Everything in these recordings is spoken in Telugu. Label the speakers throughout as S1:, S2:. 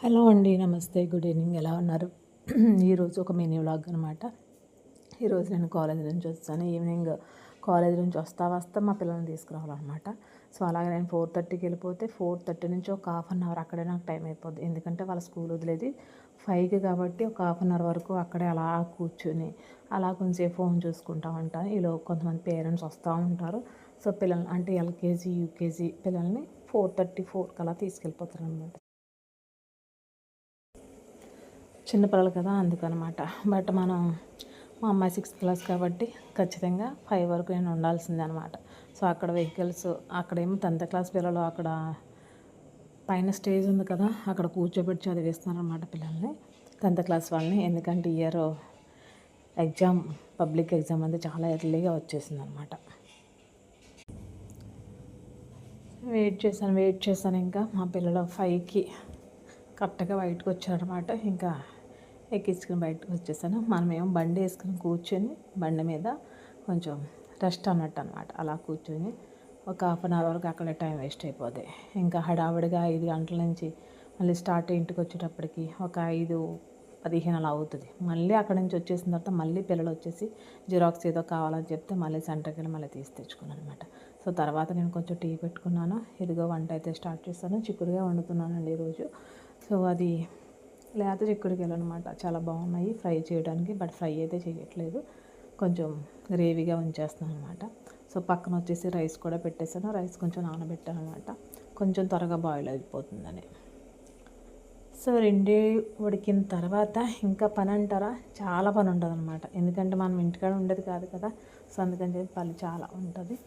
S1: హలో అండి, నమస్తే, గుడ్ ఈవినింగ్. ఎలా ఉన్నారు? ఈరోజు ఒక మినీ వ్లాగ్ అనమాట. ఈరోజు నేను కాలేజ్ నుంచి వస్తాను. ఈవినింగ్ కాలేజ్ నుంచి వస్తా మా పిల్లల్ని తీసుకురావాలన్నమాట. సో అలాగే నేను 4:30కి వెళ్ళిపోతే 4:30 నుంచి ఒక హాఫ్ అన్ అవర్ అక్కడే నాకు టైం అయిపోద్ది. ఎందుకంటే వాళ్ళ స్కూల్ వదిలేది 5కి కాబట్టి ఒక హాఫ్ అన్ అవర్ వరకు అక్కడే అలా కూర్చొని అలా కొంచెంసేపు ఫోన్ చూసుకుంటూ ఉంటాను. ఈలో కొంతమంది పేరెంట్స్ వస్తూ ఉంటారు. సో పిల్లల్ని అంటే ఎల్కేజీ యూకేజీ పిల్లల్ని 4:34 అలా తీసుకెళ్ళిపోతారు అనమాట. చిన్నపిల్లలు కదా, అందుకనమాట. బట్ మా అమ్మాయి 6th క్లాస్ కాబట్టి ఖచ్చితంగా 5 వరకు నేను ఉండాల్సిందే అనమాట. సో అక్కడ వెహికల్స్ అక్కడేమో 10th క్లాస్ పిల్లలు అక్కడ పైన స్టేజ్ ఉంది కదా, అక్కడ కూర్చోబెట్టి చదివిస్తున్నారు అనమాట పిల్లల్ని, 10th క్లాస్ వాళ్ళని. ఎందుకంటే ఇయర్ ఎగ్జామ్ పబ్లిక్ ఎగ్జామ్ అనేది చాలా ఎర్లీగా వచ్చేసింది అనమాట. వెయిట్ చేశాను. ఇంకా మా పిల్లలు 5కి కరెక్ట్గా బయటకు వచ్చారనమాట. ఇంకా ఎక్కించుకుని బయటకు వచ్చేసాను. మనమేమో బండి వేసుకుని కూర్చొని బండి మీద కొంచెం రెస్ట్ అన్నట్టు అనమాట. అలా కూర్చొని ఒక హాఫ్ అన్ అవర్ వరకు అక్కడే టైం వేస్ట్ అయిపోద్ది. ఇంకా హడావిడిగా 5 గంటల నుంచి మళ్ళీ స్టార్ట్ ఇంటికి వచ్చేటప్పటికి ఒక 5:15 అలా అవుతుంది. మళ్ళీ అక్కడి నుంచి వచ్చేసిన తర్వాత మళ్ళీ పిల్లలు వచ్చేసి జిరాక్స్ ఏదో కావాలని చెప్తే మళ్ళీ సెంటర్కి వెళ్ళి మళ్ళీ తీసి తెచ్చుకున్నాను అనమాట. సో తర్వాత నేను కొంచెం టీ పెట్టుకున్నాను. ఇదిగో వంట అయితే స్టార్ట్ చేస్తాను. చిక్కుడుగా వండుతున్నానండి ఈరోజు. సో అది లేత చిక్కుడుకాయలు అనమాట, చాలా బాగున్నాయి ఫ్రై చేయడానికి. బట్ ఫ్రై అయితే చేయట్లేదు, కొంచెం గ్రేవీగా ఉంచేస్తాను అనమాట. సో పక్కన వచ్చేసి రైస్ కూడా పెట్టేసాను. రైస్ కొంచెం నానబెట్టాను అనమాట, కొంచెం త్వరగా బాయిల్ అయిపోతుందని. సో రెండే ఉడికిన తర్వాత ఇంకా పని అంటారా, చాలా పని ఉంటుంది అనమాట. ఎందుకంటే మనం ఇంటికాడ ఉండేది కాదు కదా, సో అందుకని చెప్పి పని చాలా ఉంటుంది.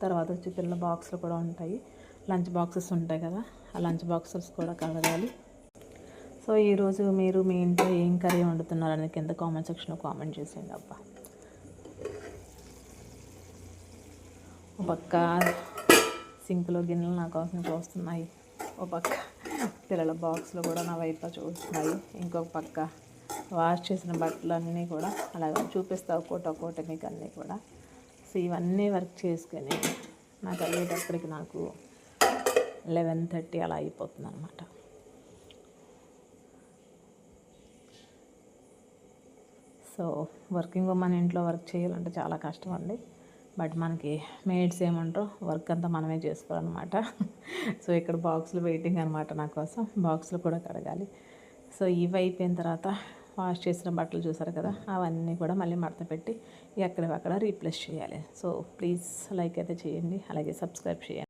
S1: తర్వాత వచ్చి పిల్లల బాక్సులు కూడా ఉంటాయి, లంచ్ బాక్సెస్ ఉంటాయి కదా, ఆ లంచ్ బాక్సెస్ కూడా కడగాలి. సో ఈరోజు మీరు మీ ఇంట్లో ఏం కర్రీ వండుతున్నారని కింద కామెంట్ సెక్షన్లో కామెంట్ చేసేయండి. అబ్బా, ఒక పక్క సింక్లో గిన్నెలు నా కోసం చూస్తున్నాయి, ఒక పక్క పిల్లల బాక్స్లో కూడా నా వైపు చూస్తున్నాయి, ఇంకొక పక్క వాష్ చేసిన బట్టలన్నీ కూడా అలాగే చూపిస్తా ఒక్కోటి మీకు అన్నీ కూడా. సో ఇవన్నీ వర్క్ చేసుకొని నాకు అయ్యేటప్పటికి నాకు 11:30 అలా అయిపోతుంది అనమాట. సో వర్కింగ్ ఉమెన్ ఇంట్లో వర్క్ చేయాలంటే చాలా కష్టం అండి. బట్ మనకి మేడ్స్ ఏమంటారు, వర్క్ అంతా మనమే చేసుకోవాలన్నమాట. సో ఇక్కడ బాక్సులు వెయిటింగ్ అనమాట నా కోసం, బాక్సులు కూడా కడగాలి. సో ఇవి అయిపోయిన తర్వాత వాష్ చేసిన బట్టలు చూసారు కదా, అవన్నీ కూడా మళ్ళీ మడత పెట్టి ఎక్కడక్కడ రీప్లేస్ చేయాలి. సో ప్లీజ్ లైక్ అయితే చేయండి, అలాగే సబ్స్క్రైబ్ చేయండి.